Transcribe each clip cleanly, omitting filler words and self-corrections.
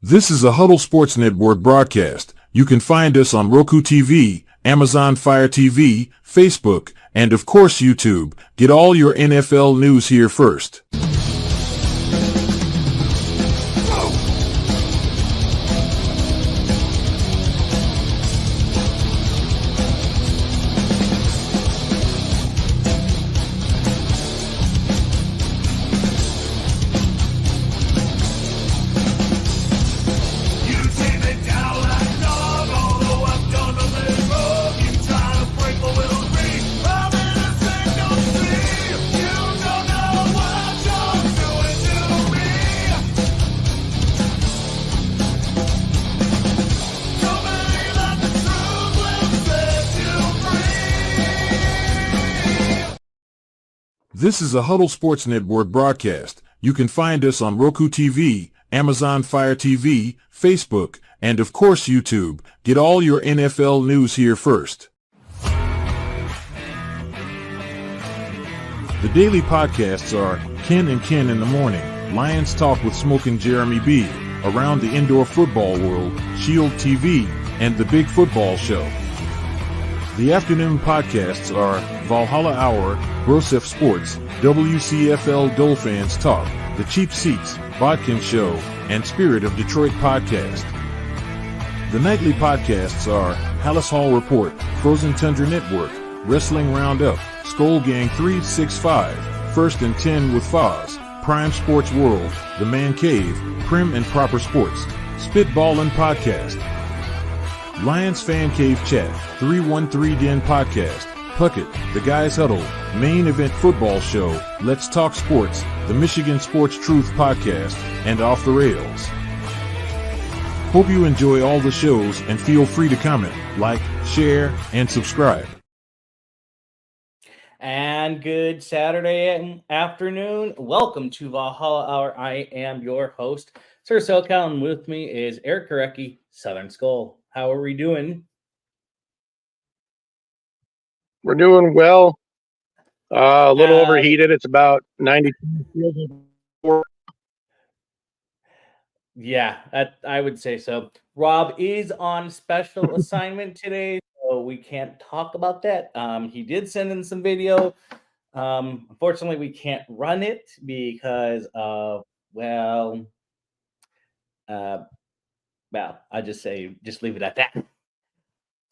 This is a Huddle Sports Network broadcast. You can find us on Roku TV, Amazon Fire TV, Facebook, and of course YouTube. Get all your NFL news here first. This is a Huddle Sports Network broadcast. You can find us on Roku TV, Amazon Fire TV, Facebook, and of course YouTube. Get all your NFL news here first. The daily podcasts are Ken and Ken in the Morning, Lions Talk with Smoke and Jeremy B, Around the Indoor Football World, Shield TV, and The Big Football Show. The afternoon podcasts are Valhalla Hour, Brosef Sports, WCFL Dolphins Talk, The Cheap Seats, Bodkin Show, and Spirit of Detroit Podcast. The nightly podcasts are Hallis Hall Report, Frozen Tundra Network, Wrestling Roundup, Skull Gang 365, First and 10 with Foz, Prime Sports World, The Man Cave, Prim and Proper Sports, Spitballin' Podcast, Lions Fan Cave Chat, 313 Den Podcast, Puckett, The Guys Huddle, Main Event Football Show, Let's Talk Sports, the Michigan Sports Truth Podcast, and Off the Rails. Hope you enjoy all the shows and feel free to comment, like, share, and subscribe. And good Saturday afternoon. Welcome to Valhalla Hour. I am your host, Sir SoCal, and with me is Eric Korecki, Southern Skull. How are we doing? We're doing well. A little overheated. It's about 92. Yeah, I would say so. Rob is on special assignment today, so we can't talk about that. He did send in some video. Unfortunately, we can't run it because of, I just leave it at that.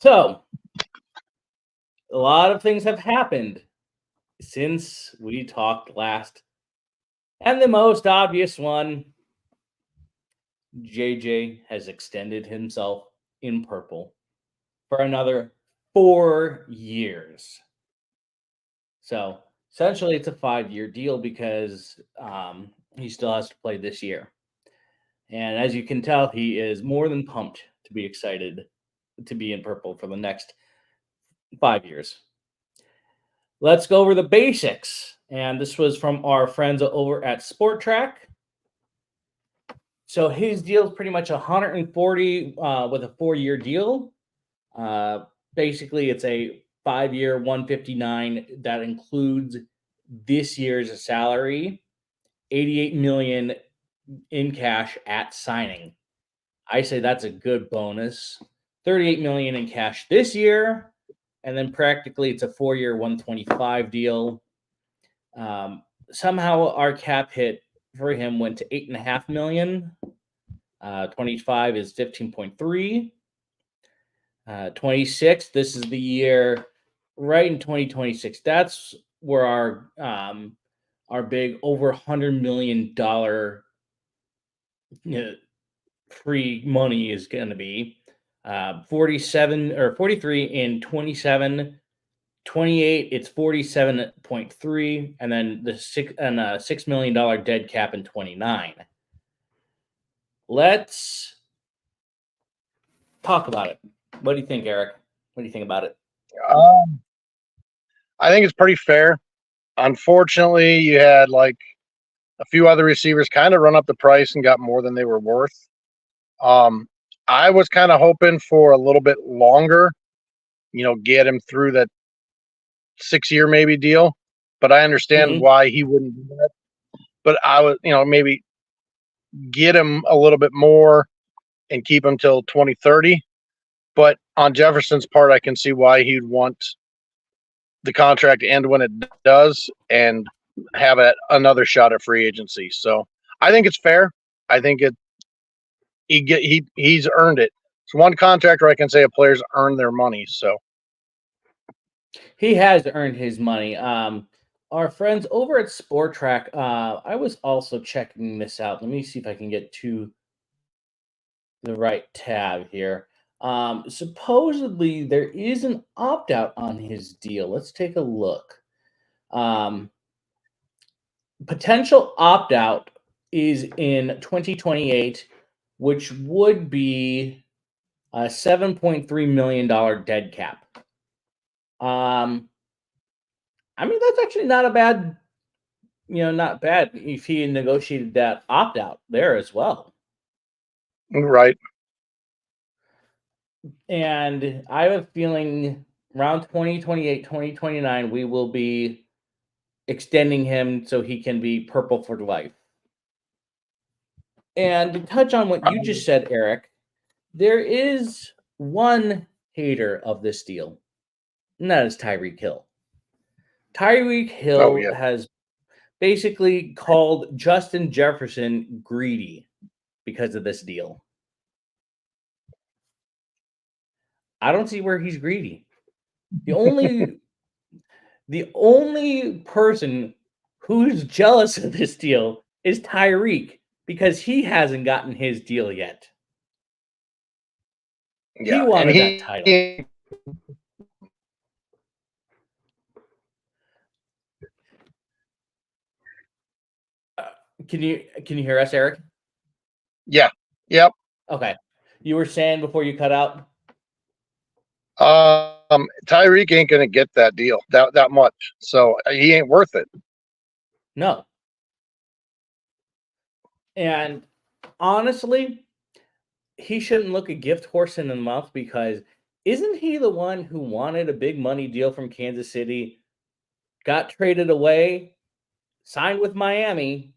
So, a lot of things have happened since we talked last. And the most obvious one, JJ has extended himself in purple for another 4 years. So, essentially, it's a 5-year deal because he still has to play this year. And as you can tell, he is more than pumped to be excited to be in purple for the next 5 years. Let's go over the basics. And this was from our friends over at Sport Track. So his deal is pretty much 140 with a 4-year deal. Basically, it's a 5-year 159 that includes this year's salary, $88 million in cash at signing. I say that's a good bonus. $38 million in cash this year, and then practically it's a 4-year 125 deal. Somehow our cap hit for him went to $8.5 million. 25 is 15.3. 26, this is the year right in 2026. That's where our big over $100 million free money is going to be. 47 or 43 in 27, 28 it's 47.3, and then the $6 million dead cap in 29. Let's talk about it. What do you think, Eric? What do you think about it? I think it's pretty fair. Unfortunately, you had like a few other receivers kind of run up the price and got more than they were worth. I was kind of hoping for a little bit longer, get him through that 6-year maybe deal. But I understand why he wouldn't do that. But I would, maybe get him a little bit more and keep him till 2030. But on Jefferson's part, I can see why he'd want the contract to end when it does and have another shot at free agency. So I think it's fair. I think he's earned it. It's one contract where I can say a player's earned their money. So he has earned his money. Our friends over at Sport Track, I was also checking this out. Let me see if I can get to the right tab here. Supposedly there is an opt-out on his deal. Let's take a look. Potential opt-out is in 2028, which would be a $7.3 million dead cap. I mean, that's actually not a bad, not bad if he negotiated that opt-out there as well. right. And I have a feeling around 2028, 2029, we will be extending him so he can be purple for life. And to touch on what you just said, Eric, there is one hater of this deal, and that is Tyreek Hill. Tyreek Hill has basically called Justin Jefferson greedy because of this deal. I don't see where he's greedy. The only person who's jealous of this deal is Tyreek because he hasn't gotten his deal yet. Yeah, he wanted that title. Can you hear us, Eric? Yeah. Yep. Okay. You were saying before you cut out? Tyreek ain't gonna get that deal that much, so he ain't worth it. No. And honestly, he shouldn't look a gift horse in the mouth because isn't he the one who wanted a big money deal from Kansas City, got traded away, signed with Miami,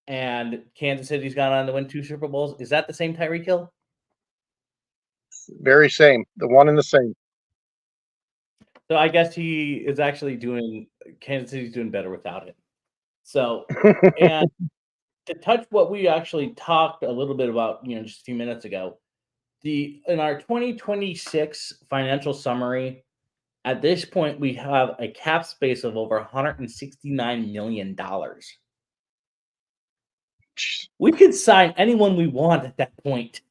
and Kansas City's gone on to win 2 Super Bowls? Is that the same Tyreek Hill? Very same. The one and the same. So I guess he is actually Kansas City's doing better without it. So, and to touch what we actually talked a little bit about, just a few minutes ago, in our 2026 financial summary, at this point, we have a cap space of over $169 million. We could sign anyone we want at that point.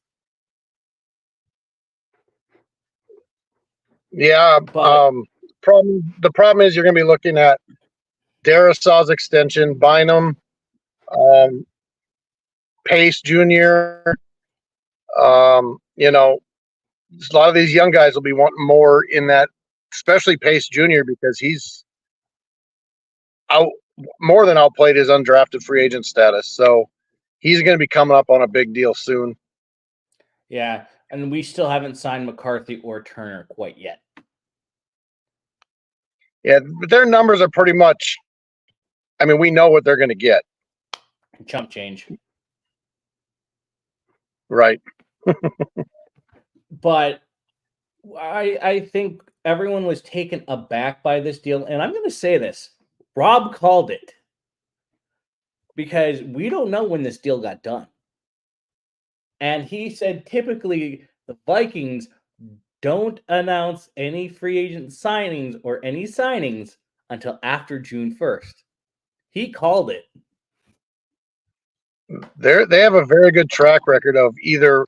Yeah. The problem is you're going to be looking at Darrisaw's extension, Bynum, Pace Jr. A lot of these young guys will be wanting more in that, especially Pace Jr. because he's more than outplayed his undrafted free agent status. So he's going to be coming up on a big deal soon. Yeah, and we still haven't signed McCarthy or Turner quite yet. Yeah, but their numbers are pretty much, we know what they're going to get. Chump change. Right. But I think everyone was taken aback by this deal. And I'm going to say this. Rob called it. Because we don't know when this deal got done. And he said typically the Vikings don't announce any free agent signings or any signings until after June 1st. He called it. They have a very good track record of either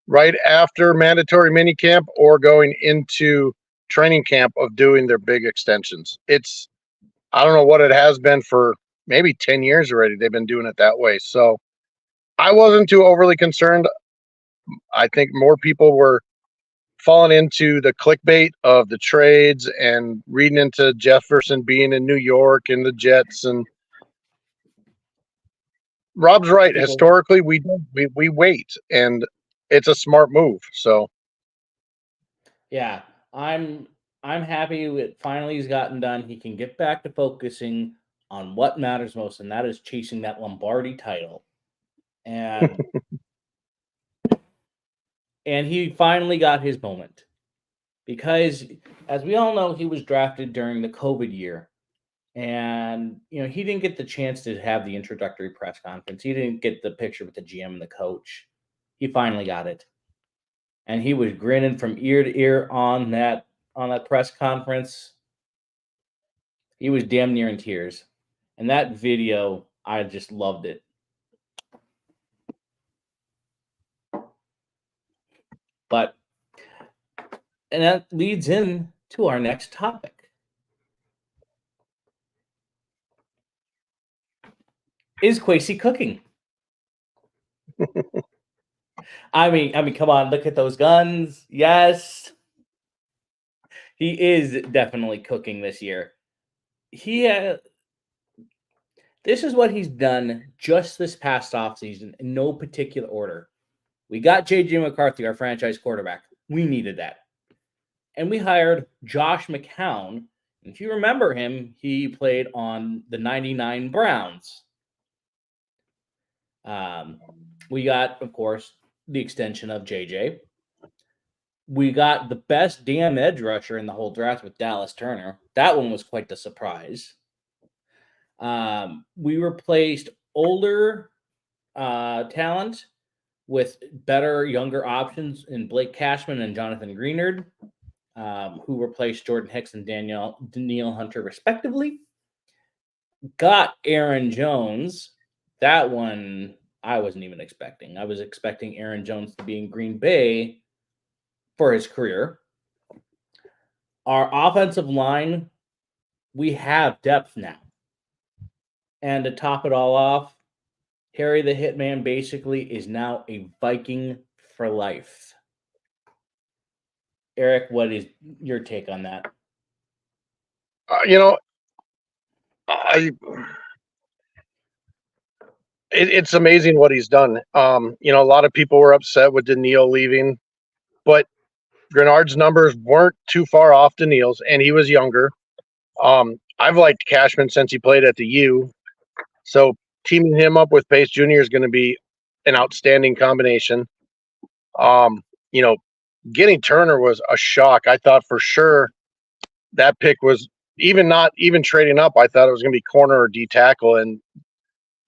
right after mandatory minicamp or going into training camp of doing their big extensions. I don't know what it has been for maybe 10 years already. They've been doing it that way. So I wasn't too overly concerned. I think more people were falling into the clickbait of the trades and reading into Jefferson being in New York and the Jets. And Rob's right. Historically, we wait, and it's a smart move. So yeah, I'm happy with finally he's gotten done. He can get back to focusing on what matters most, and that is chasing that Lombardi title. And And he finally got his moment because, as we all know, he was drafted during the COVID year. And, he didn't get the chance to have the introductory press conference. He didn't get the picture with the GM and the coach. He finally got it. And he was grinning from ear to ear on that press conference. He was damn near in tears. And that video, I just loved it. And that leads in to our next topic. Is Kwesi cooking? I mean, come on, look at those guns. Yes. He is definitely cooking this year. This is what he's done just this past offseason in no particular order. We got J.J. McCarthy, our franchise quarterback. We needed that. And we hired Josh McCown. If you remember him, he played on the 99 Browns. We got, of course, the extension of JJ. We got the best damn edge rusher in the whole draft with Dallas Turner. That one was quite the surprise. We replaced older talent with better, younger options in Blake Cashman and Jonathan Greenard, who replaced Jordan Hicks and Danielle Hunter, respectively. Got Aaron Jones. That one I wasn't even expecting. I was expecting Aaron Jones to be in Green Bay for his career. Our offensive line, we have depth now. And to top it all off, Harry the Hitman basically is now a Viking for life. Eric, what is your take on that? It's amazing what he's done. A lot of people were upset with Danielle leaving, but Grenard's numbers weren't too far off Danielle's, and he was younger. I've liked Cashman since he played at the U, so teaming him up with Pace Jr. is going to be an outstanding combination. Getting Turner was a shock. I thought for sure that pick was not even trading up. I thought it was going to be corner or D tackle, and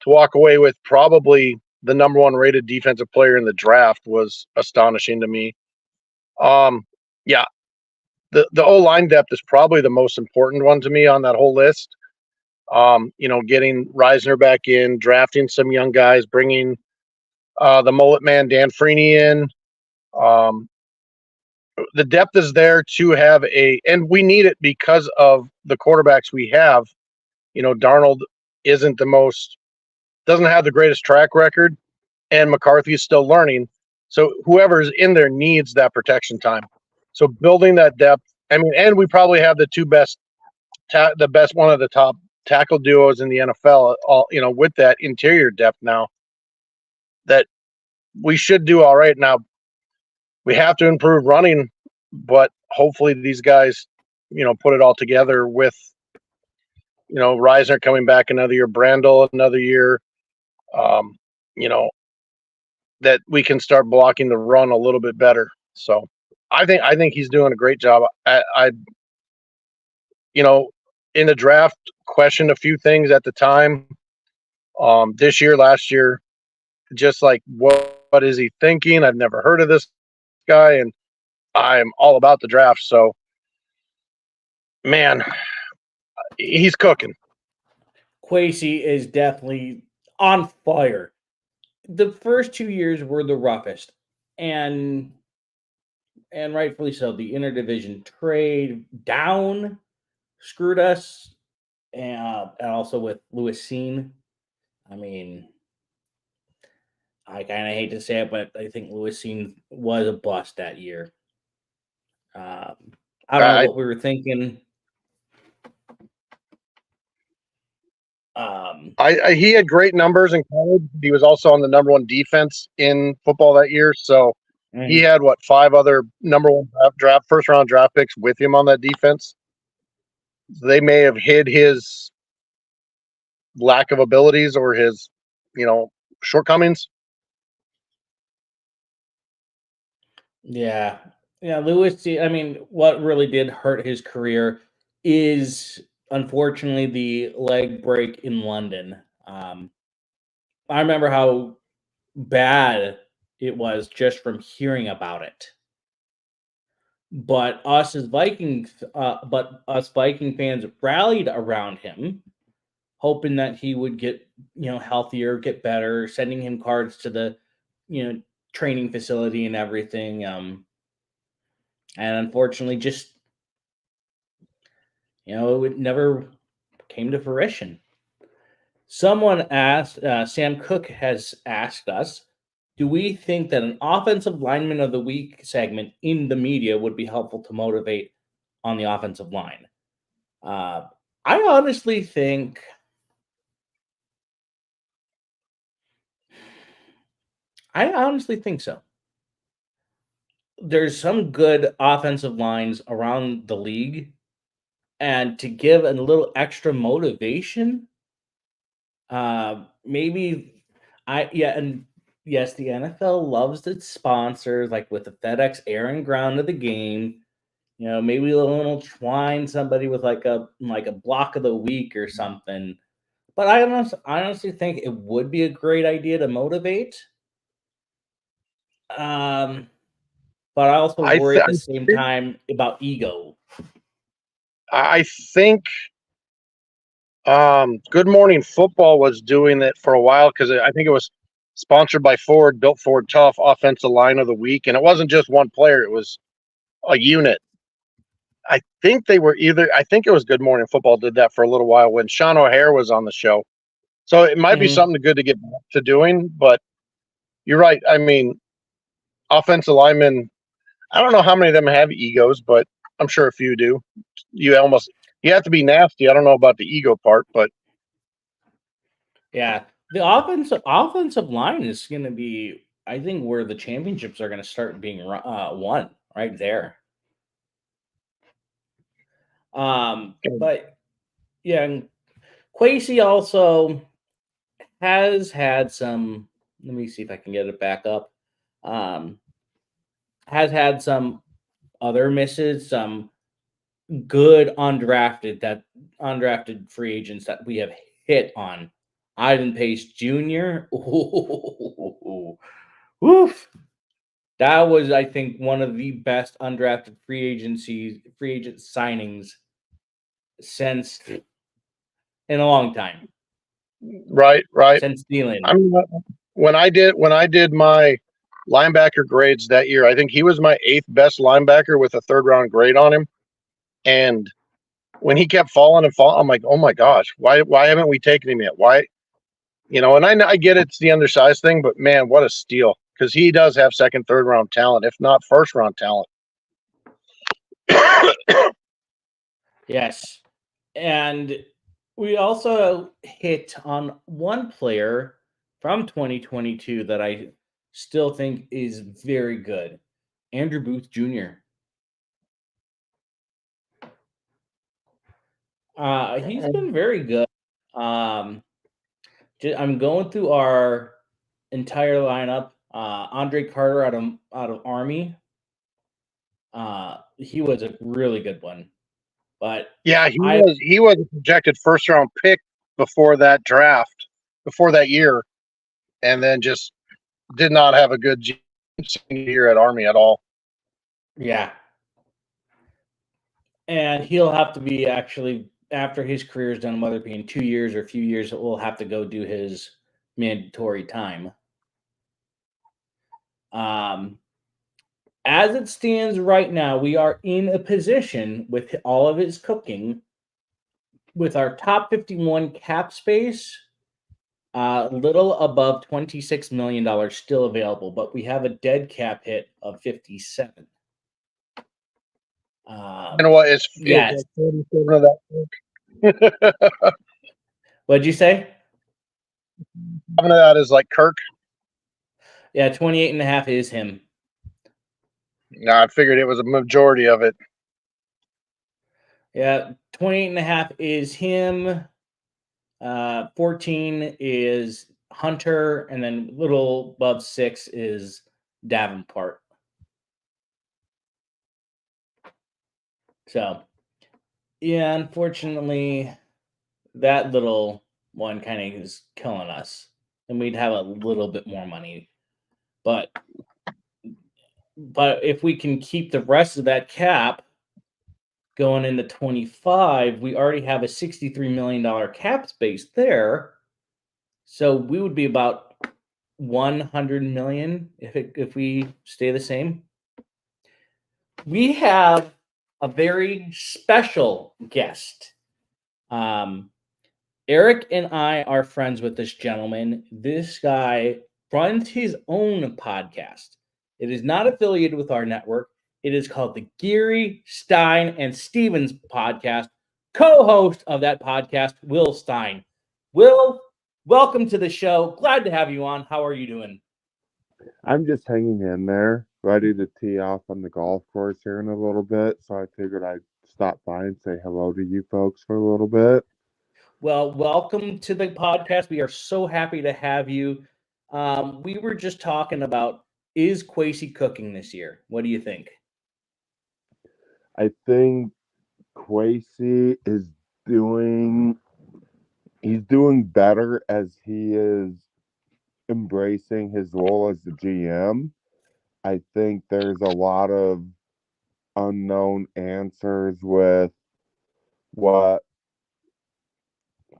to walk away with probably the number one rated defensive player in the draft was astonishing to me. The O-line depth is probably the most important one to me on that whole list. Getting Reisner back in, drafting some young guys, bringing the mullet man Dan Freeney in. The depth is there to have and we need it because of the quarterbacks we have. Darnold doesn't have the greatest track record, and McCarthy is still learning. So whoever's in there needs that protection time. So building that depth, and we probably have the one of the top tackle duos in the NFL, all with that interior depth now, that we should do all right. Now we have to improve running, but hopefully these guys, put it all together with, Reisner coming back another year, Brandel another year, that we can start blocking the run a little bit better. So I think he's doing a great job. In the draft, questioned a few things at the time. This year, last year, just like what is he thinking? I've never heard of this guy, and I'm all about the draft. So, man, he's cooking. Kwesi is definitely on fire. The first 2 years were the roughest, and rightfully so. The interdivision trade down screwed us, and also with Lewis Seen. I kind of hate to say it, but I think Lewis Seen was a bust that year. I don't know what we were thinking. He had great numbers in college. He was also on the number one defense in football that year. So he had 5 other number one first round draft picks with him on that defense. They may have hid his lack of abilities or his, shortcomings. Yeah. Yeah, Lewis, I mean, what really did hurt his career is unfortunately the leg break in London. I remember how bad it was just from hearing about it. But us Viking fans rallied around him, hoping that he would get, healthier, get better, sending him cards to the, you know, training facility and everything. And unfortunately, just it never came to fruition. Someone asked, Sam Cook has asked us, do we think that an offensive lineman of the week segment in the media would be helpful to motivate on the offensive line? Uh, I honestly think, so. There's some good offensive lines around the league, and to give a little extra motivation, maybe and yes, the NFL loves its sponsors, like with the FedEx Air and Ground of the game. Maybe a little twine somebody with like a block of the week or something. But I honestly think it would be a great idea to motivate. Um, but I also I worry th- at the same time about ego. I think Good Morning Football was doing it for a while because I think it was sponsored by Ford, built Ford Tough, offensive line of the week, and it wasn't just one player; it was a unit. I think they were either. I think it was Good Morning Football did that for a little while when Sean O'Hare was on the show. So it might be Mhm. something good to get back to doing. But you're right. I mean, offensive linemen. I don't know how many of them have egos, but I'm sure a few do. You have to be nasty. I don't know about the ego part, but Yeah, the offensive line is going to be, I think, where the championships are going to start being won right there. But yeah, and Quasey also has had some. Let me see if I can get it back up. Um, has had some other misses, some good undrafted free agents that we have hit on. Ivan Pace Jr. Ooh, woof. That was, I think, one of the best undrafted free agent signings since in a long time. right. Since I Thielen. mean, when I did my linebacker grades that year, I think he was my eighth best linebacker with a third round grade on him. And when he kept falling and falling, I'm like, oh my gosh, why haven't we taken him yet? Why, And I get it's the undersized thing, but man, what a steal because he does have second, third round talent, if not first round talent. Yes. And we also hit on one player from 2022 that I still think is very good. Andrew Booth Jr. He's been very good. Um, I'm going through our entire lineup. Andre Carter out of Army. He was a really good one. But Yeah, he I was he was a projected first round pick before that draft, before that year, and then just did not have a good senior year at Army at all. yeah, and he'll have to be actually after his career is done, whether it be in 2 years or a few years, will have to go do his mandatory time. Um, as it stands right now, we are in a position with all of his cooking, with our top 51 cap space, little above $26 million still available, but we have a dead cap hit of 57. And what is Yes. like 37 of that? What'd you say? Some of that is like Kirk. Yeah, 28 and a half is him. No, I figured it was a majority of it. Yeah, 28 and a half is him. 14 is Hunter, and then little above 6 is Davenport. So, yeah, unfortunately, that little one kind of is killing us, and we'd have a little bit more money. But if we can keep the rest of that cap going into 25, we already have a $63 million cap space there. So we would be about 100 million if we stay the same. We have a very special guest. Um, Eric and I are friends with this gentleman. This guy runs his own podcast. It is not affiliated with our network. It is called the Geary, Stein, and Stevens podcast. Co-host of that podcast, Will Stein. Will, welcome to the show. Glad to have you on. How are you doing? I'm just hanging in there, ready to tee off on the golf course here in a little bit. So I figured I'd stop by and say hello to you folks for a little bit. Well, welcome to the podcast. We are so happy to have you. We were just talking about, is Quasey cooking this year? What do you think? I think Quasey is doing he's doing better as he is embracing his role as the GM. I think there's a lot of unknown answers with what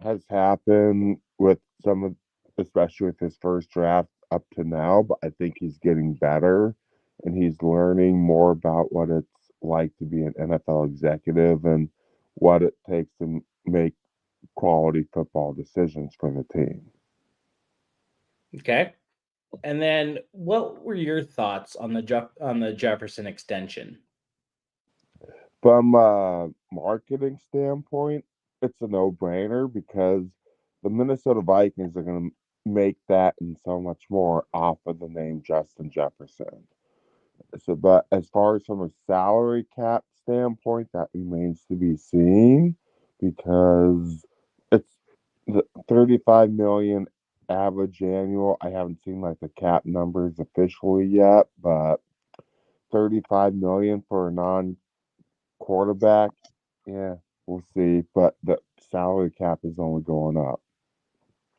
has happened with some of, especially with his first draft up to now, but I think he's getting better and he's learning more about what it's like to be an NFL executive and what it takes to make quality football decisions for the team. Okay. And then, what were your thoughts on the Jefferson extension? From a marketing standpoint, it's a no-brainer because the Minnesota Vikings are going to make that and so much more off of the name Justin Jefferson. So, but as far as from a salary cap standpoint, that remains to be seen because it's the 35 million average annual. I haven't seen like the cap numbers officially yet, but 35 million for a non-quarterback, yeah, we'll see. But the salary cap is only going up.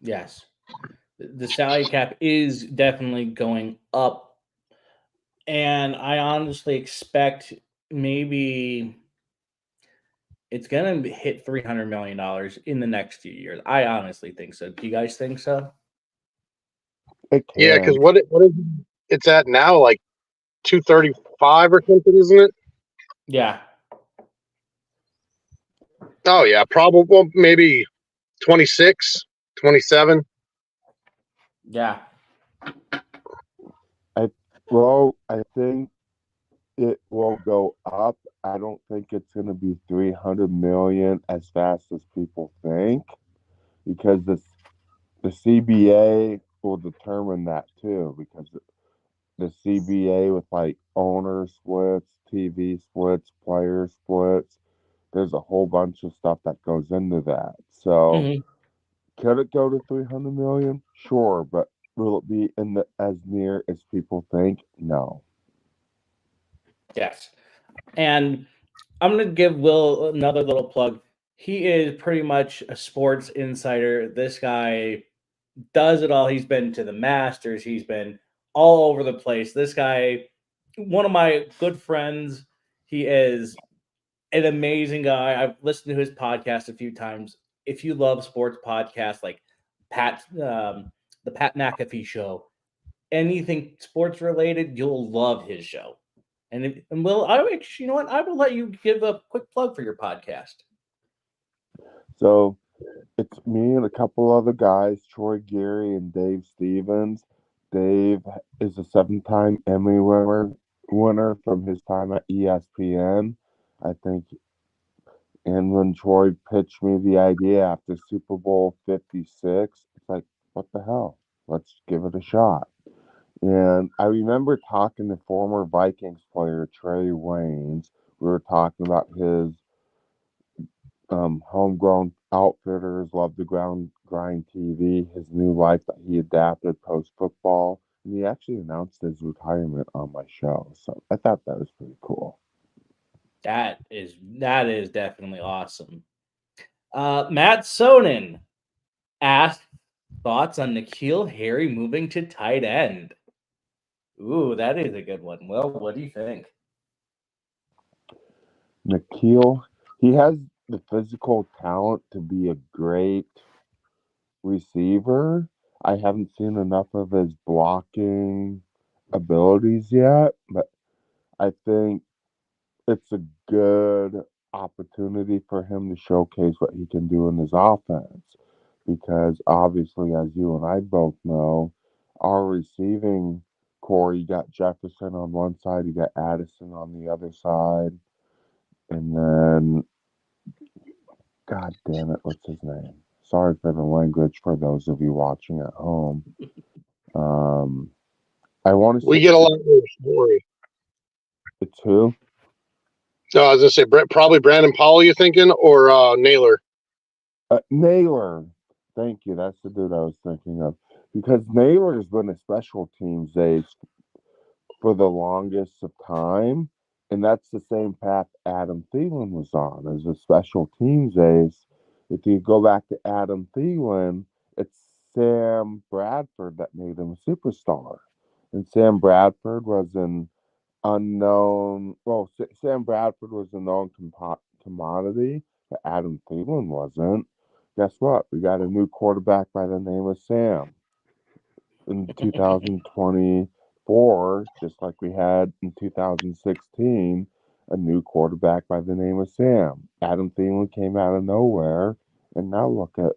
Yes. The salary cap is definitely going up. And I honestly expect maybe it's going to hit $300 million in the next few years. I honestly think so. Do you guys think so? It Yeah, because can. what is it's at now? Like 235 or something, isn't it? Yeah. Oh yeah, probably well, maybe 26, 27. Yeah. I think it will go up. I don't think it's going to be 300 million as fast as people think because the CBA will determine that too because the CBA with like owner splits, TV splits, player splits, there's a whole bunch of stuff that goes into that. So Mhm. could it go to 300 million? Sure, but will it be in the as near as people think? No. Yes. And I'm going to give Will another little plug. He is pretty much a sports insider. This guy does it all. He's been to the Masters, he's been all over the place. This guy, one of my good friends, he is an amazing guy. I've listened to his podcast a few times. If you love sports podcasts like Pat, the Pat McAfee show, anything sports related, you'll love his show. And Will, I actually, you know what? I will let you give a quick plug for your podcast. So it's me and a couple other guys, Troy Geary and Dave Stevens. Dave is a 7-time Emmy winner from his time at ESPN. I think, and when Troy pitched me the idea after Super Bowl 56, it's like, what the hell? Let's give it a shot. And I remember talking to former Vikings player Trey Waynes. We were talking about his homegrown outfitters, love the ground grind TV, his new life that he adapted post football. And he actually announced his retirement on my show. So I thought that was pretty cool. That is definitely awesome. Matt Sonnen asked thoughts on N'Keal Harry moving to tight end. Ooh, that is a good one. Well, what do you think? N'Keal, he has the physical talent to be a great receiver. I haven't seen enough of his blocking abilities yet, but I think it's a good opportunity for him to showcase what he can do in his offense. Because obviously, as you and I both know, our receiving core, you got Jefferson on one side, you got Addison on the other side, and then, God damn it, what's his name? Sorry for the language for those of you watching at home. I want to say We get a lot more story. it's who? So I was gonna say probably Brandon Powell. You thinking or Naylor? Naylor. Thank you. That's the dude I was thinking of. Because Naylor has been a special teams ace for the longest of time. And that's the same path Adam Thielen was on as a special teams ace. If you go back to Adam Thielen, it's Sam Bradford that made him a superstar. And Sam Bradford was an unknown. Well, Sam Bradford was a known commodity, but Adam Thielen wasn't. Guess what? We got a new quarterback by the name of Sam in 2024, just like we had in 2016, a new quarterback by the name of Sam. Adam Thielen came out of nowhere, and now look at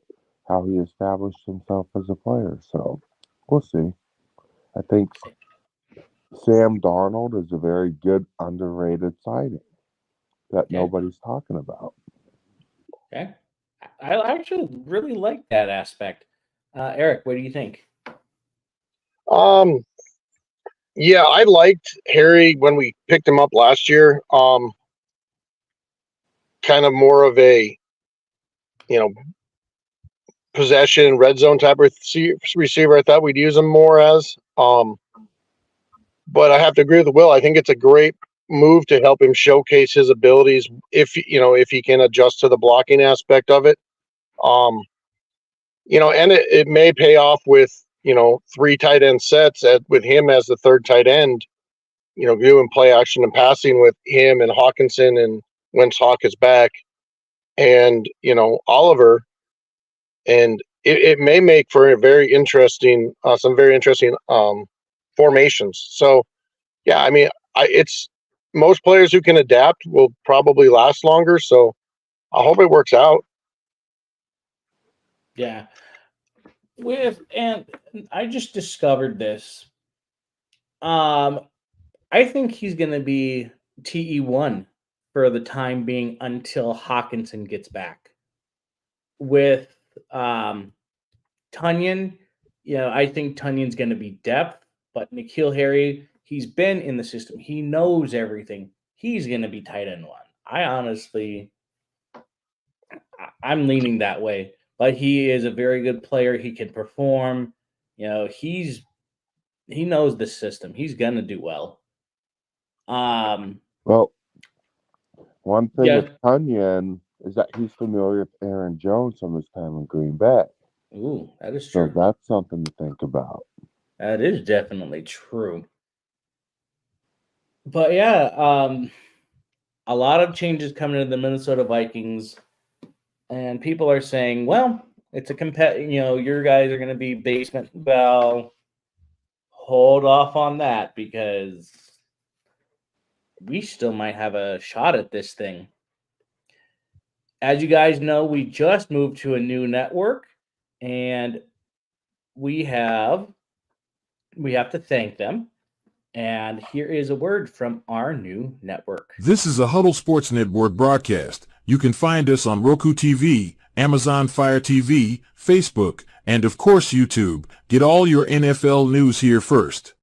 how he established himself as a player. So we'll see. I think Sam Darnold is a very good underrated signing that nobody's talking about. Okay. I actually really like that aspect. Eric, what do you think? Yeah, I liked Harry when we picked him up last year. Kind of more of a, possession red zone type of receiver. I thought we'd use him more as. But I have to agree with Will. I think it's a great move to help him showcase his abilities if he can adjust to the blocking aspect of it. And it may pay off with 3 tight end sets with him as the third tight end. Doing play action and passing with him and Hawkinson, and once Hawk is back, and Oliver, and it may make for some very interesting formations. So, yeah, I mean, it's most players who can adapt will probably last longer. So, I hope it works out. Yeah. And I just discovered this. I think he's going to be TE1 for the time being until Hawkinson gets back. With Tunyon, I think Tunyon's going to be depth, but N'Keal Harry, he's been in the system. He knows everything. He's going to be tight end 1. I'm leaning that way. But he is a very good player. He can perform. He knows the system. He's going to do well. Well, one thing with Tunyon is that he's familiar with Aaron Jones from his time in Green Bay. Ooh, that is true. So that's something to think about. That is definitely true. But yeah, a lot of changes coming to the Minnesota Vikings, and people are saying, well, it's a your guys are going to be basement. Well, hold off on that because we still might have a shot at this thing. As you guys know, we just moved to a new network, and we have to thank them. And here is a word from our new network. This is a Huddle Sports Network broadcast. You can find us on Roku TV, Amazon Fire TV, Facebook, and of course YouTube. Get all your NFL news here first.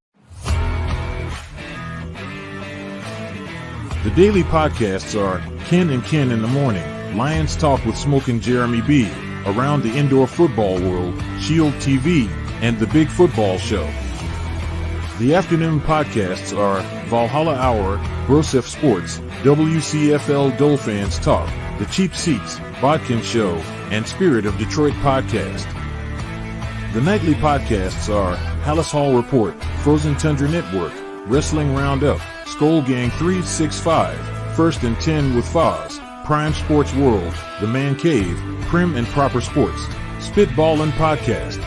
The daily podcasts are Ken and Ken in the Morning, Lions Talk with Smoke and Jeremy B, Around the Indoor Football World, Shield TV, and The Big Football Show. The afternoon podcasts are Valhalla Hour, Brosef Sports, WCFL Dolphins Talk, The Cheap Seats, Bodkin Show, and Spirit of Detroit Podcast. The nightly podcasts are Hallis Hall Report, Frozen Tundra Network, Wrestling Roundup, Skull Gang 365, First and 10 with Foz, Prime Sports World, The Man Cave, Prim and Proper Sports, Spitballin' Podcast,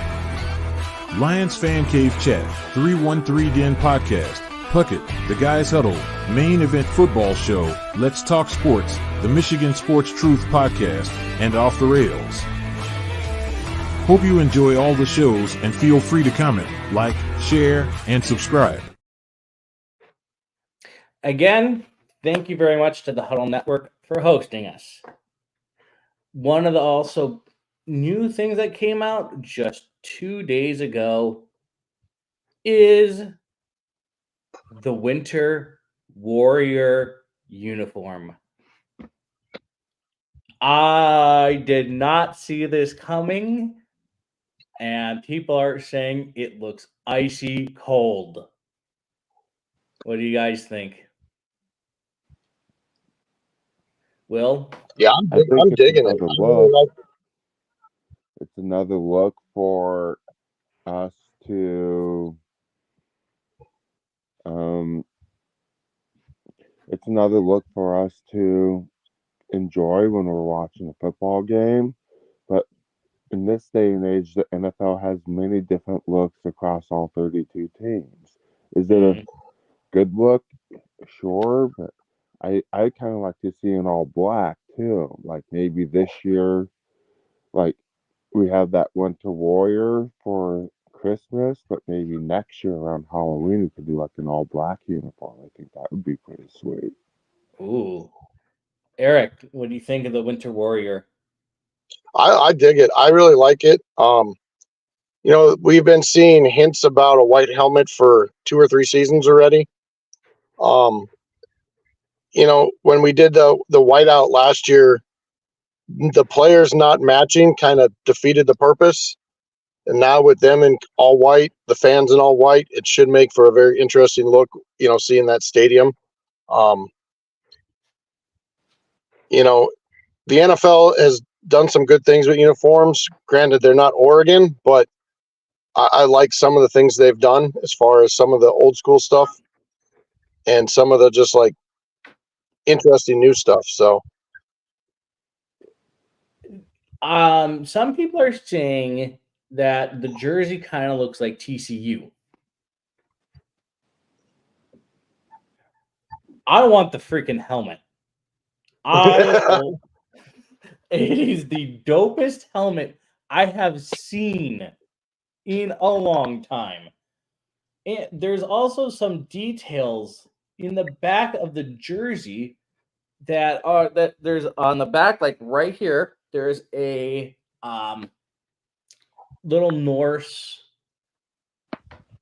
Lions Fan Cave Chat, 313 Den Podcast, Puckett, The Guys Huddle, Main Event Football Show, Let's Talk Sports, the Michigan Sports Truth Podcast, and Off the Rails. Hope you enjoy all the shows and feel free to comment, like, share, and subscribe. Again, thank you very much to the Huddle Network for hosting us. One of the also new things that came out just 2 days ago is the Winter Warrior uniform. I did not see this coming, and people are saying it looks icy cold. What do you guys think? Will? Yeah, I think I'm it's digging it. another I really look. like it. It's another look for us to it's another look for us to enjoy when we're watching a football game. But in this day and age, the NFL has many different looks across all 32 teams. Is it a good look? Sure, but I kind of like to see it all black too. Like maybe this year, like we have that Winter Warrior for Christmas, but maybe next year around Halloween we could do like an all black uniform. I think that would be pretty sweet. Ooh. Eric, what do you think of the Winter Warrior? I dig it. I really like it. We've been seeing hints about a white helmet for 2 or 3 seasons already. When we did the whiteout last year, the players not matching kind of defeated the purpose. And now with them in all white, the fans in all white, it should make for a very interesting look, seeing that stadium. The NFL has done some good things with uniforms. Granted, they're not Oregon, but I like some of the things they've done as far as some of the old school stuff and some of the just like interesting new stuff. So some people are saying that the jersey kind of looks like TCU. I want the freaking helmet. It is the dopest helmet I have seen in a long time. And there's also some details in the back of the jersey that there's on the back, like right here, there's a little Norse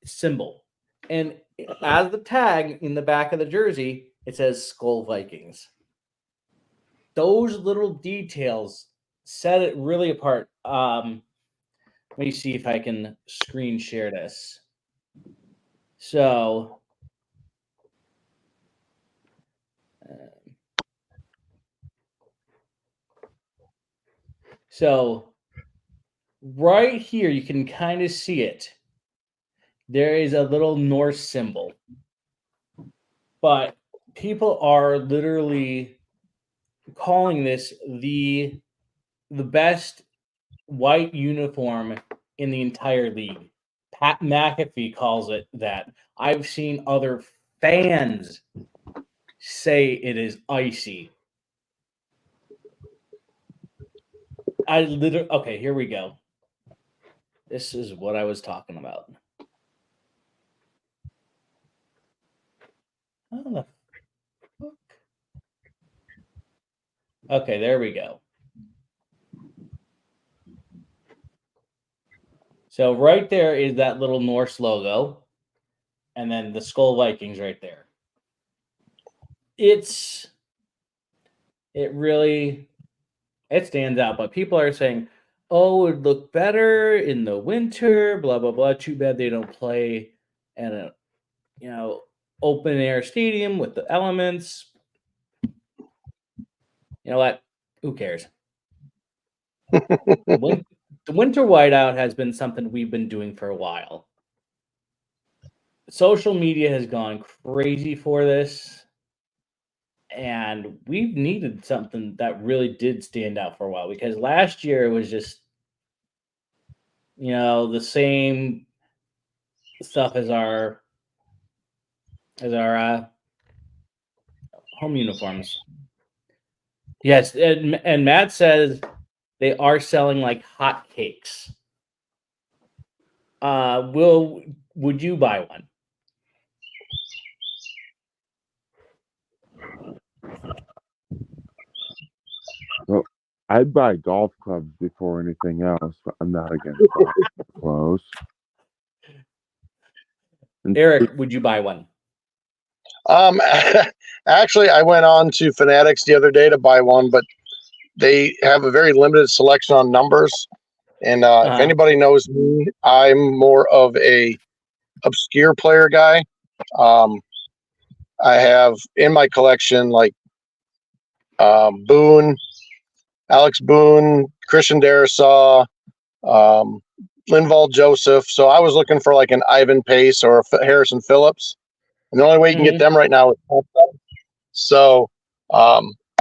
symbol. And as the tag in the back of the jersey, it says Skull Vikings. Those little details set it really apart. Let me see if I can screen share this. So, right here, you can kind of see it. There is a little Norse symbol. But people are literally calling this the best white uniform in the entire league. Pat McAfee calls it that. I've seen other fans say it is icy. Okay, here we go. This is what I was talking about. How the fuck? Okay, there we go. So right there is that little Norse logo, and then the Skull Vikings right there. It stands out, but people are saying, oh, it would look better in the winter, blah, blah, blah. Too bad they don't play open air stadium with the elements. You know what? Who cares? The winter whiteout has been something we've been doing for a while. Social media has gone crazy for this, and we've needed something that really did stand out for a while, because last year it was just the same stuff as our home uniforms. Yes, and Matt says they are selling like hotcakes. Would you buy one? Well, I'd buy golf clubs before anything else, but I'm not against golf clothes. Eric, would you buy one? Actually, I went on to Fanatics the other day to buy one, but they have a very limited selection on numbers. And if anybody knows me, I'm more of a obscure player guy. I have in my collection like Boone, Alex Boone, Christian Darisaw, Linval Joseph. So I was looking for like an Ivan Pace or a Harrison Phillips. And the only way you can get them right now is so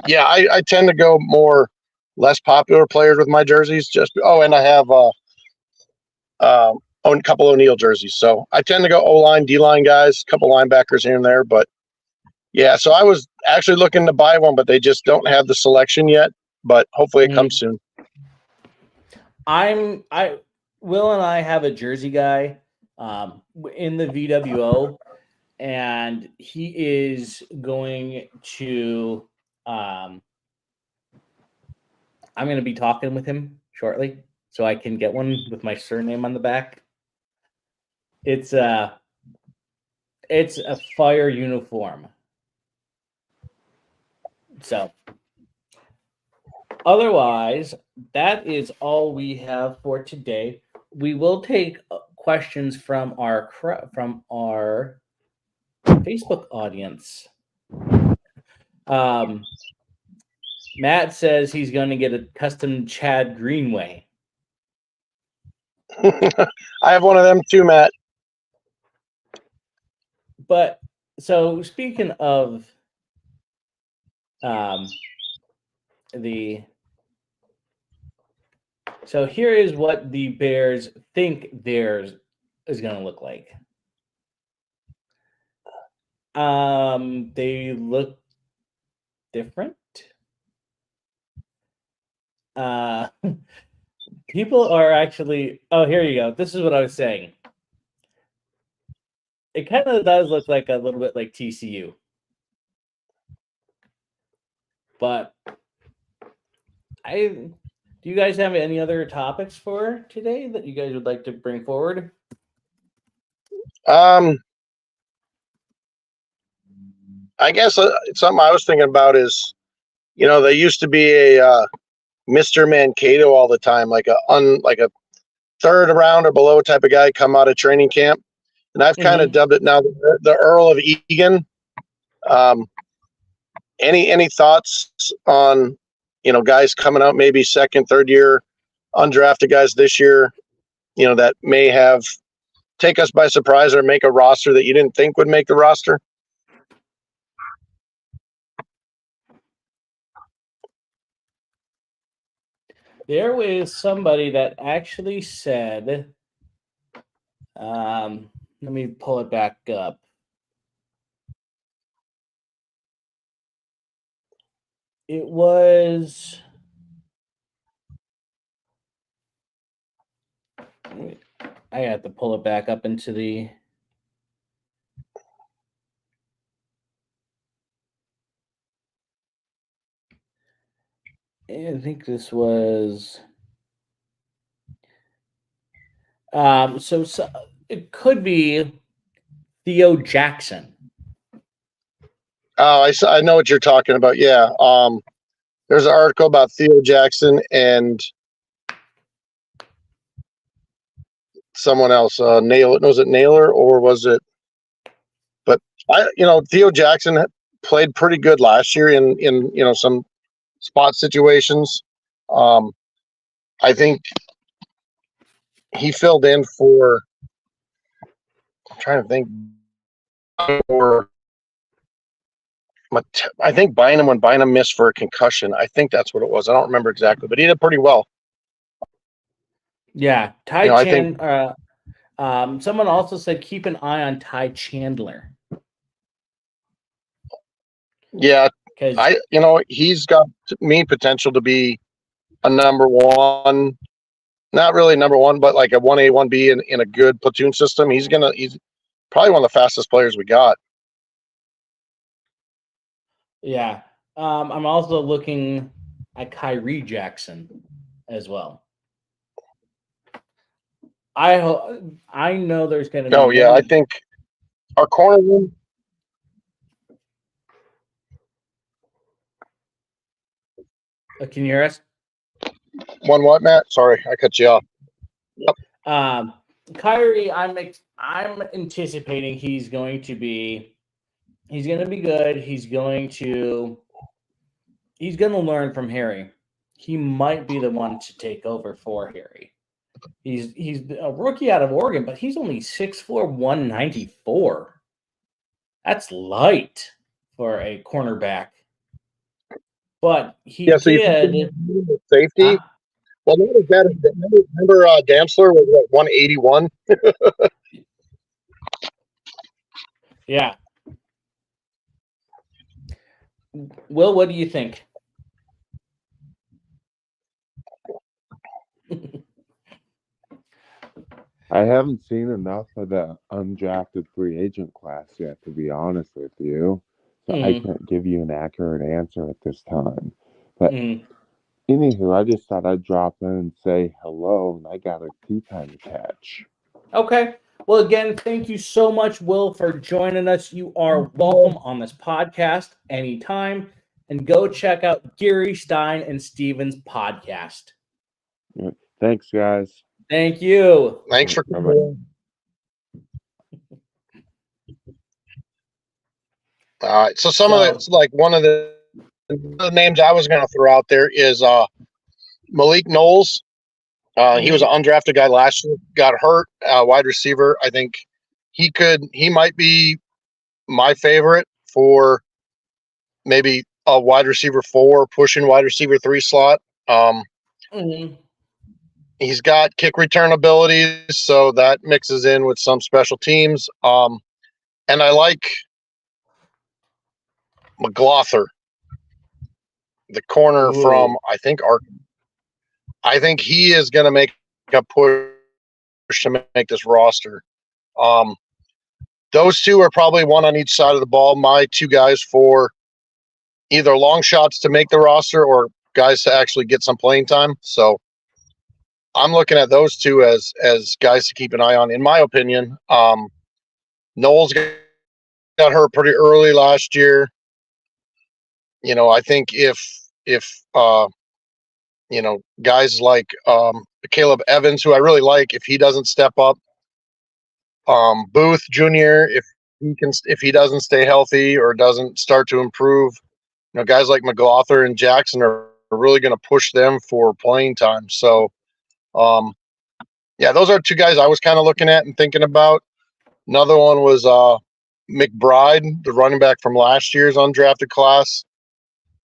yeah, I tend to go more less popular players with my jerseys. And I have a couple O'Neal jerseys. So I tend to go O-line, D-line guys, a couple linebackers here and there. But yeah, so I was actually looking to buy one, but they just don't have the selection yet. But hopefully it comes soon. Will and I have a jersey guy in the VWO, and he is going to I'm going to be talking with him shortly so I can get one with my surname on the back. It's a fire uniform. So otherwise, that is all we have for today. We will take questions from our Facebook audience. Matt says he's going to get a custom Chad Greenway. I have one of them too, Matt. But so speaking of so here is what the Bears think theirs is going to look like. They look different. People are actually. Oh, here you go. This is what I was saying. It kind of does look like a little bit like TCU, but do you guys have any other topics for today that you guys would like to bring forward? I guess something I was thinking about is, there used to be a Mr. Mankato all the time, like a third round or below type of guy come out of training camp, and I've kind of dubbed it now the Earl of Egan. Any thoughts on guys coming out maybe second, third year undrafted guys this year, that may have take us by surprise or make a roster that you didn't think would make the roster? There was somebody that actually said, let me pull it back up. It was, I have to pull it back up into the, I think this was, so it could be Theo Jackson. Oh, I know what you're talking about. Yeah. There's an article about Theo Jackson and someone else. Was it Naylor or was it? Theo Jackson played pretty good last year in some spot situations. I think he filled in for. I'm trying to think. For I think Bynum, when Bynum missed for a concussion, I think that's what it was. I don't remember exactly, but he did pretty well. Yeah, I think. Someone also said keep an eye on Ty Chandler. Yeah, because he's got potential to be a number one. Not really number one, but like a 1A, 1B in a good platoon system. He's probably one of the fastest players we got. Yeah. I'm also looking at Kyrie Jackson as well. I know there's going to be. Oh, yeah. I think our corner room. Can you hear us? One what, Matt? Sorry, I cut you off. Yep. Kyrie, I'm anticipating he's going to be good. He's going to learn from Harry. He might be the one to take over for Harry. He's a rookie out of Oregon, but he's only 6'4", 194. That's light for a cornerback. But he did safety. Well, not as bad as remember Damsler was like 181. Yeah. Will, what do you think? I haven't seen enough of the undrafted free agent class yet, to be honest with you. So I can't give you an accurate answer at this time. But anywho, I just thought I'd drop in and say hello, and I got a tea time to catch. Okay. Well, again, thank you so much, Will, for joining us. You are welcome on this podcast anytime. And go check out Gary Stein and Steven's podcast. Thanks, guys. Thank you. Thanks for coming. All right. So some of the, like one of the names I was going to throw out there is Malik Knowles. He was an undrafted guy last year, got hurt, wide receiver. I think he might be my favorite for maybe a wide receiver 4, pushing wide receiver 3 slot. He's got kick return abilities, so that mixes in with some special teams. And I like McLaughlin, the corner from I think he is going to make a push to make this roster. Those two are probably one on each side of the ball. My 2 guys for either long shots to make the roster or guys to actually get some playing time. So I'm looking at those 2 as guys to keep an eye on, in my opinion. Knowles got hurt pretty early last year. I think if guys like Caleb Evans, who I really like, if he doesn't step up, Booth Jr., if he doesn't stay healthy or doesn't start to improve, guys like McLaughlin and Jackson are really going to push them for playing time. So, those are 2 guys I was kind of looking at and thinking about. Another one was McBride, the running back from last year's undrafted class.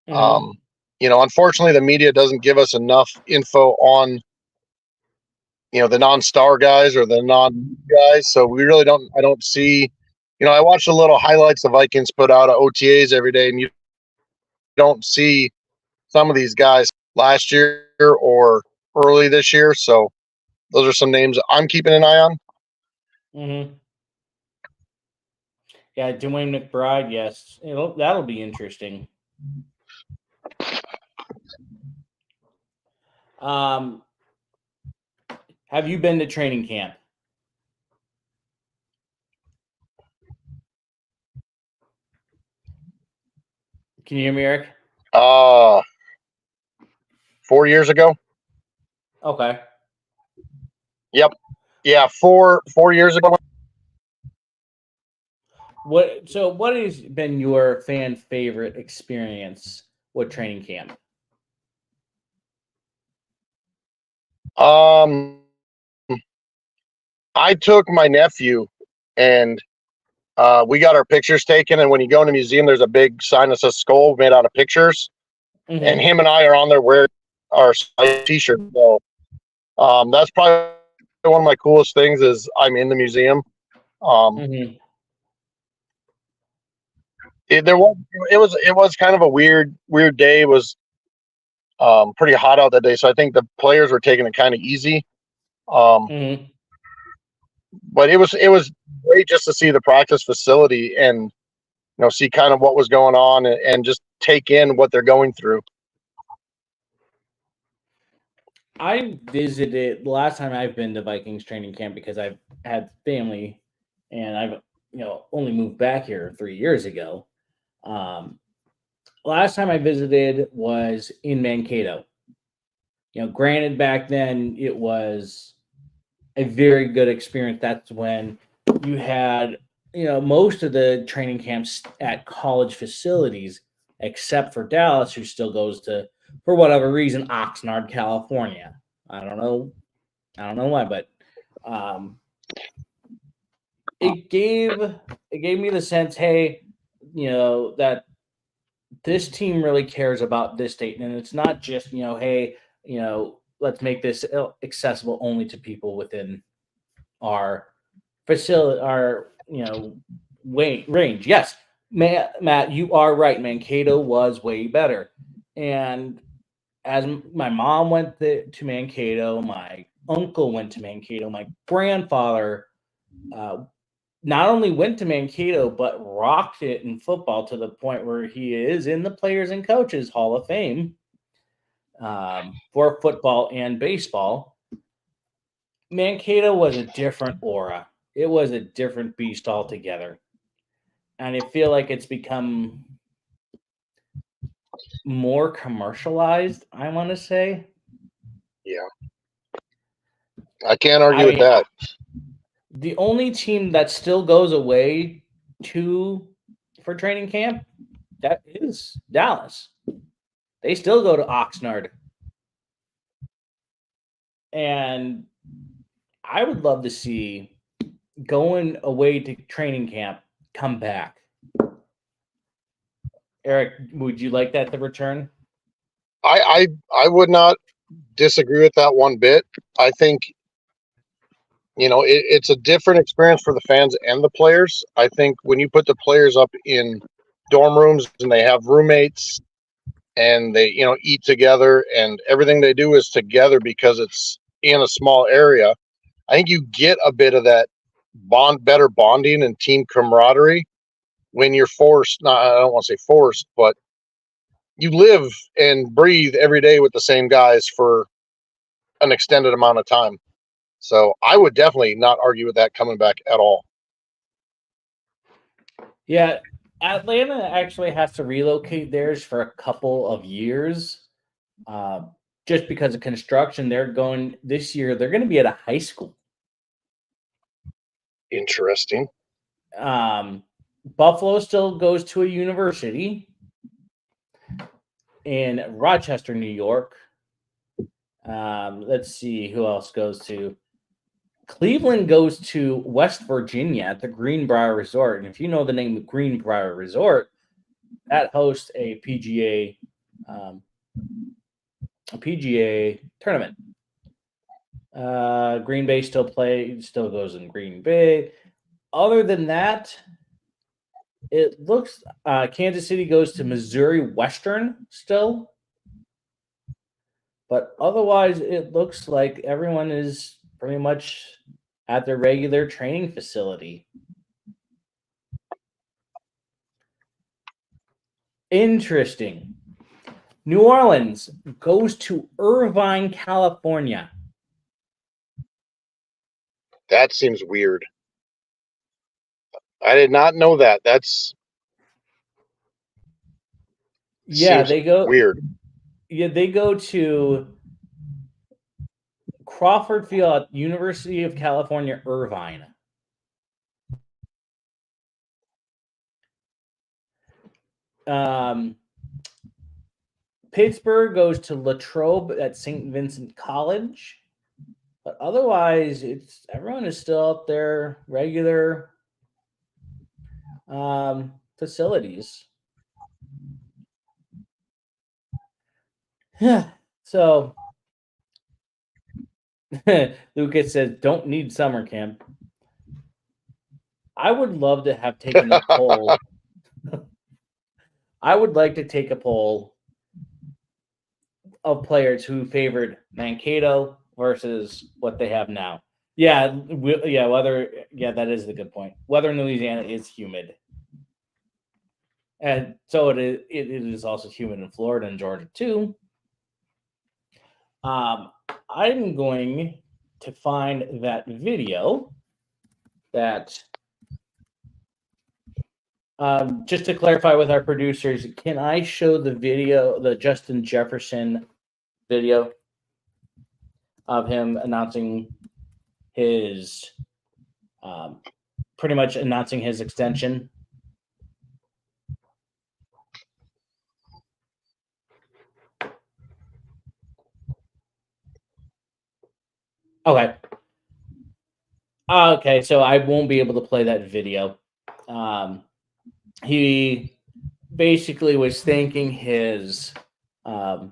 Unfortunately, the media doesn't give us enough info on, the non-star guys or the non-guys. So we really I don't see, I watch the little highlights the Vikings put out of OTAs every day, and you don't see some of these guys last year or early this year. So those are some names I'm keeping an eye on. Yeah, Dwayne McBride, yes. That'll be interesting. Have you been to training camp? Can you hear me, Eric? 4 years ago. Okay. Yep. Yeah, 4 years ago. What has been your fan favorite experience with training camp? I took my nephew and we got our pictures taken. And when you go in the museum, there's a big sign that says skull made out of pictures. And him and I are on there wearing our t-shirt. So that's probably one of my coolest things is I'm in the museum. It was kind of a weird day. It was pretty hot out that day, so I think the players were taking it kind of easy. But it was great just to see the practice facility and see kind of what was going on and just take in what they're going through. I visited the last time I've been to Vikings training camp because I've had family and I've only moved back here 3 years ago. Last time I visited was in Mankato. Granted, back then it was a very good experience. That's when you had most of the training camps at college facilities, except for Dallas, who still goes to, for whatever reason, Oxnard, California. I don't know why, but it gave me the sense, hey, that this team really cares about this state, and it's not just hey, let's make this accessible only to people within our facility, our range. Yes, Matt, you are right. Mankato was way better, and as my mom went to Mankato, my uncle went to Mankato, my grandfather not only went to Mankato, but rocked it in football to the point where he is in the Players and Coaches Hall of Fame for football and baseball. Mankato was a different aura. It was a different beast altogether. And I feel like it's become more commercialized, I want to say. Yeah. I can't argue with that. The only team that still goes away for training camp, that is Dallas. They still go to Oxnard. And I would love to see going away to training camp come back. Eric, would you like that to return? I would not disagree with that one bit. I think it's a different experience for the fans and the players. I think when you put the players up in dorm rooms and they have roommates and they eat together and everything they do is together because it's in a small area, I think you get a bit of that better bonding and team camaraderie when you're forced. Not, I don't want to say forced, but you live and breathe every day with the same guys for an extended amount of time. So I would definitely not argue with that coming back at all. Yeah, Atlanta actually has to relocate theirs for a couple of years, just because of construction. This year. They're going to be at a high school. Interesting. Buffalo still goes to a university in Rochester, New York. Let's see who else goes to. Cleveland goes to West Virginia at the Greenbrier Resort. And if you know the name of Greenbrier Resort, that hosts a PGA tournament. Green Bay still goes in Green Bay. Other than that, it looks Kansas City goes to Missouri Western still. But otherwise, it looks like everyone is pretty much at their regular training facility. Interesting. New Orleans goes to Irvine, California. That seems weird. I did not know that. They go weird. Yeah, they go to Crawford Field at University of California, Irvine. Pittsburgh goes to Latrobe at St. Vincent College. But otherwise, everyone is still out there, regular facilities. So Lucas says, don't need summer camp. I would love to have taken a poll. I would like to take a poll of players who favored Mankato versus what they have now. Yeah, that is the good point. Weather in Louisiana is humid. And so it is also humid in Florida and Georgia too. I'm going to find that video that just to clarify with our producers, can I show the video, the Justin Jefferson video of him announcing his pretty much announcing his extension? Okay. Okay, so I won't be able to play that video. He basically was thanking his family.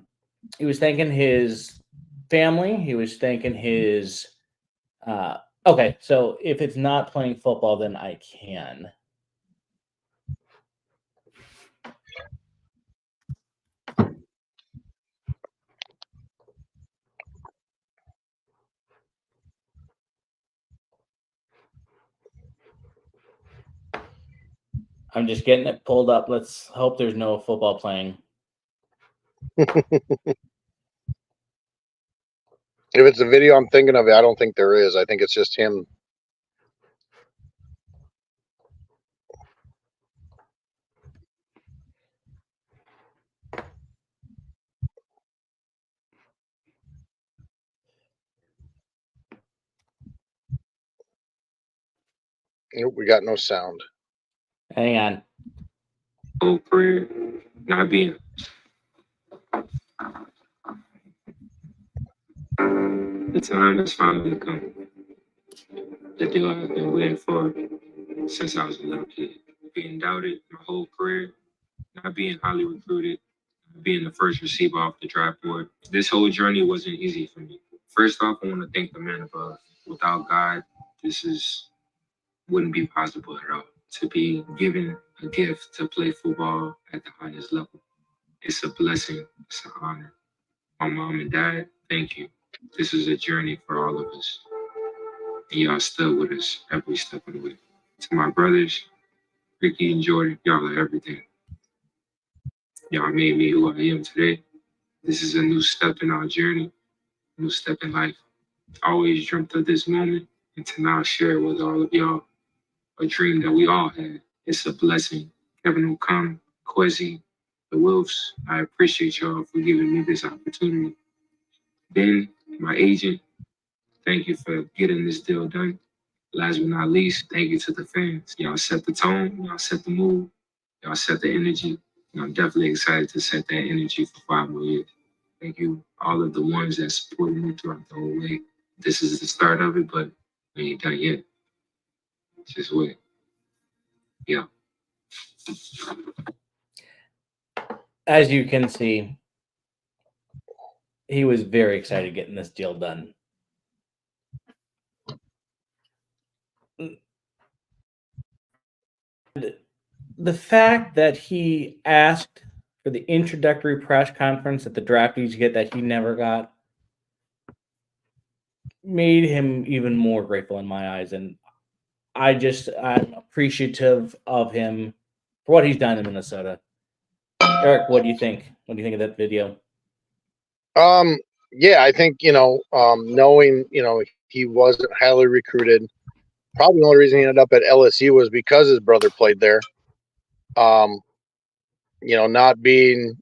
He was thanking his okay, so if it's not playing football, then I can. I'm just getting it pulled up. Let's hope there's no football playing. If it's the video I'm thinking of, I don't think there is. I think it's just him. Nope, we got no sound. Hang on. Whole career not being. The time has finally come. The deal I've been waiting for since I was a little kid. Being doubted my whole career, not being highly recruited, being the first receiver off the draft board. This whole journey wasn't easy for me. First off, I want to thank the man above. Without God, wouldn't be possible at all. To be given a gift to play football at the highest level. It's a blessing. It's an honor. My mom and dad, thank you. This is a journey for all of us. And y'all still with us every step of the way. To my brothers, Ricky and Jordan, y'all are everything. Y'all made me who I am today. This is a new step in our journey, a new step in life. I always dreamt of this moment, and to now share with all of y'all a dream that we all had. It's a blessing. Kevin O'Connor, Kwesi, the Wolves, I appreciate y'all for giving me this opportunity. Ben, my agent, thank you for getting this deal done. Last but not least, thank you to the fans. Y'all set the tone, y'all set the mood, y'all set the energy. And I'm definitely excited to set that energy for 5 more years. Thank you, all of the ones that supported me throughout the whole way. This is the start of it, but we ain't done yet. Just wait. Yeah. As you can see, he was very excited getting this deal done. The fact that he asked for the introductory press conference at the draft used to get that he never got made him even more grateful in my eyes. And I'm appreciative of him for what he's done in Minnesota. Eric, what do you think? What do you think of that video? Yeah, I think, knowing, he wasn't highly recruited, probably the only reason he ended up at LSU was because his brother played there. Not being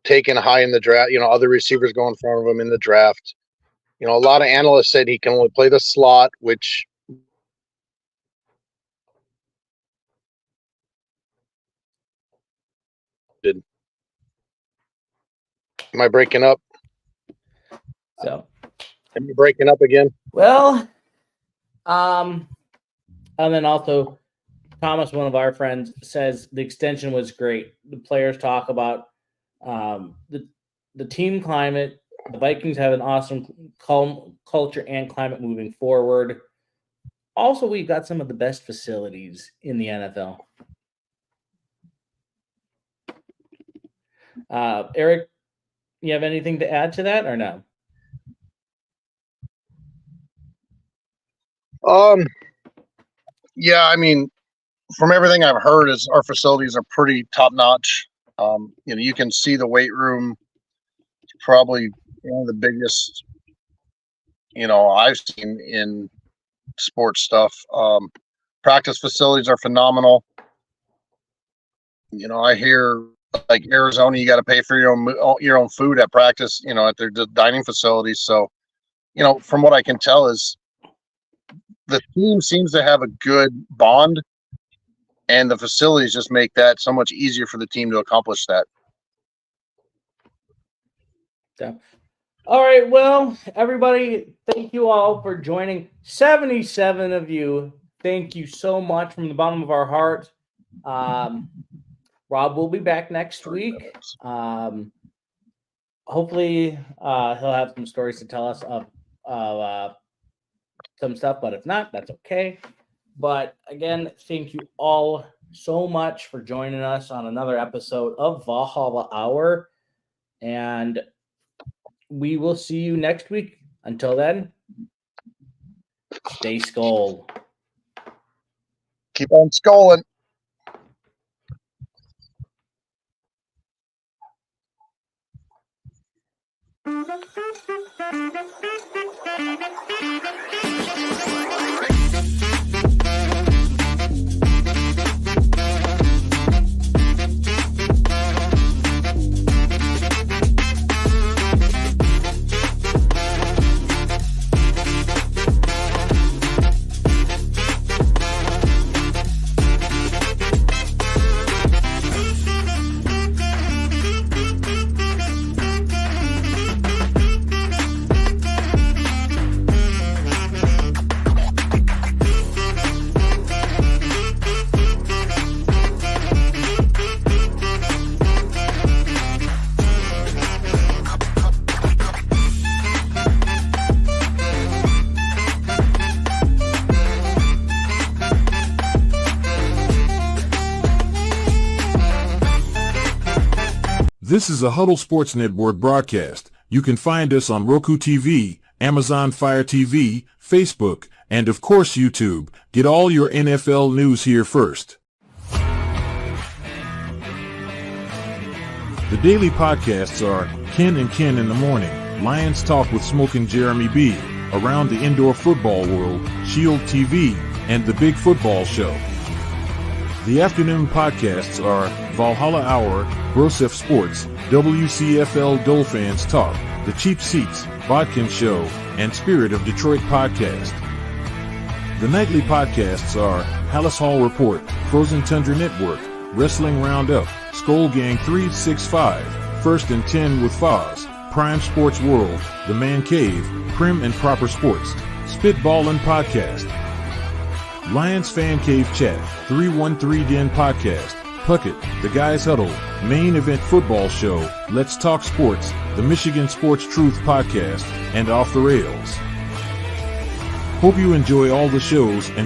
taken high in the draft, other receivers going in front of him in the draft. A lot of analysts said he can only play the slot, which Am I breaking up? So, Am I breaking up again? well, and then also Thomas, one of our friends, says the extension was great. The players talk about the team climate. The Vikings have an awesome culture and climate moving forward. Also, we've got some of the best facilities in the NFL. Eric, you have anything to add to that or no? Yeah, I mean, from everything I've heard, is our facilities are pretty top notch. You can see the weight room, probably one of the biggest, I've seen in sports stuff. Practice facilities are phenomenal. I hear like Arizona, you got to pay for your own food at practice, at their dining facilities. So, from what I can tell, is the team seems to have a good bond, and the facilities just make that so much easier for the team to accomplish that. Yeah. All right. Well, everybody, thank you all for joining. 77 of you. Thank you so much from the bottom of our heart. Rob will be back next week. Hopefully, he'll have some stories to tell us of some stuff, but if not, that's okay. But again, thank you all so much for joining us on another episode of Valhalla Hour. And we will see you next week. Until then, stay skull. Keep on skulling. This is a Huddle Sports Network broadcast. You can find us on Roku TV, Amazon Fire TV, Facebook, and of course YouTube. Get all your NFL news here first. The daily podcasts are Ken and Ken in the Morning, Lions Talk with Smoke and Jeremy B, Around the Indoor Football World, Shield TV, and The Big Football Show. The afternoon podcasts are Valhalla Hour, Brosef Sports, WCFL Dolphins Talk, The Cheap Seats, Bodkin Show, and Spirit of Detroit Podcast. The nightly podcasts are Hallis Hall Report, Frozen Tundra Network, Wrestling Roundup, Skull Gang 365, First and 10 with Foz, Prime Sports World, The Man Cave, Prim and Proper Sports, Spitballin' Podcast, Lions Fan Cave Chat, 313 Den Podcast, Puckett, The Guys Huddle, Main Event Football Show, Let's Talk Sports, The Michigan Sports Truth Podcast, and Off the Rails. Hope you enjoy all the shows and